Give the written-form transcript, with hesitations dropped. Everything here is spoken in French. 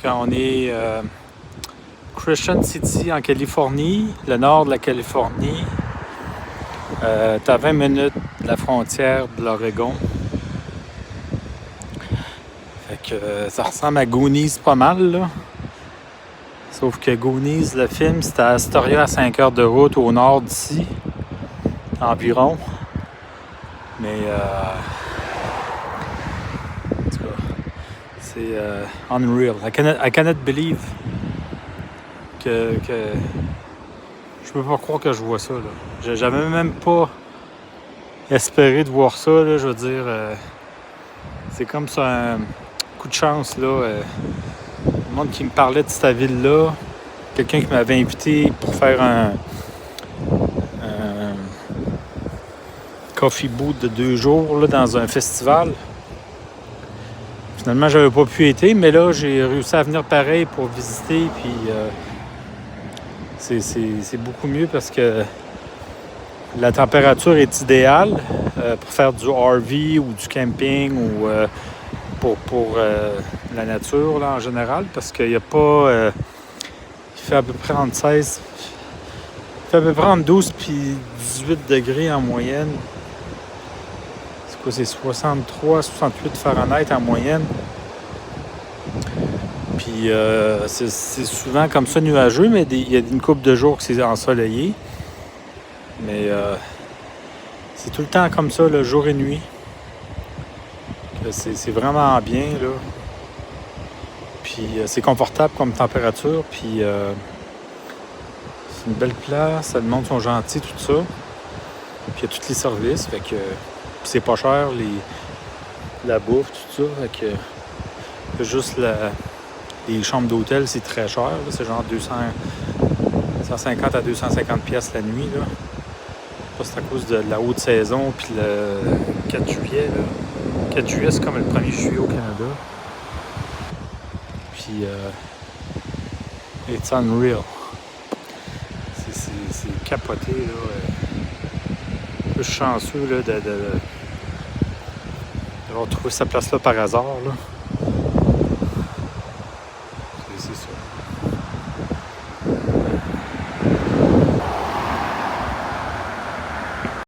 On est Christian City en Californie, le nord de la Californie. T'es à 20 minutes de la frontière de l'Oregon. Fait que ça ressemble à Goonies pas mal, là. Sauf que Goonies, le film, c'était à Astoria, à 5 heures de route au nord d'ici, environ. Mais, en tout cas, c'est unreal. I cannot believe que je peux pas croire que je vois ça, là. J'avais même pas espéré de voir ça, là. Je veux dire, c'est comme ça un coup de chance, là. Le monde qui me parlait de cette ville-là, quelqu'un qui m'avait invité pour faire un coffee booth de 2 jours là, dans un festival. Finalement, j'avais pas pu être, mais là, j'ai réussi à venir pareil pour visiter, puis c'est beaucoup mieux parce que la température est idéale pour faire du RV ou du camping ou pour la nature là, en général, parce qu'il n'y a pas... il fait à peu près entre 16... Il fait à peu près entre 12 puis 18 degrés en moyenne. C'est quoi? C'est 63, 68 Fahrenheit en moyenne. Puis c'est souvent comme ça nuageux, mais il y a une couple de jours que c'est ensoleillé. Mais c'est tout le temps comme ça, le jour et nuit. C'est vraiment bien, là. Puis c'est confortable comme température. Puis c'est une belle place, le monde sont gentils, tout ça. Puis il y a tous les services, fait que c'est pas cher, la bouffe, tout ça. Fait que juste les chambres d'hôtel, c'est très cher, là. C'est genre 150 à 250 pièces la nuit, là. C'est à cause de la haute saison, puis le 4 juillet, là. 4 juillet, c'est comme le 1er juillet au Canada. Puis, it's unreal. C'est capoté, là. Je suis chanceux, là, d'avoir trouvé cette place-là par hasard, là.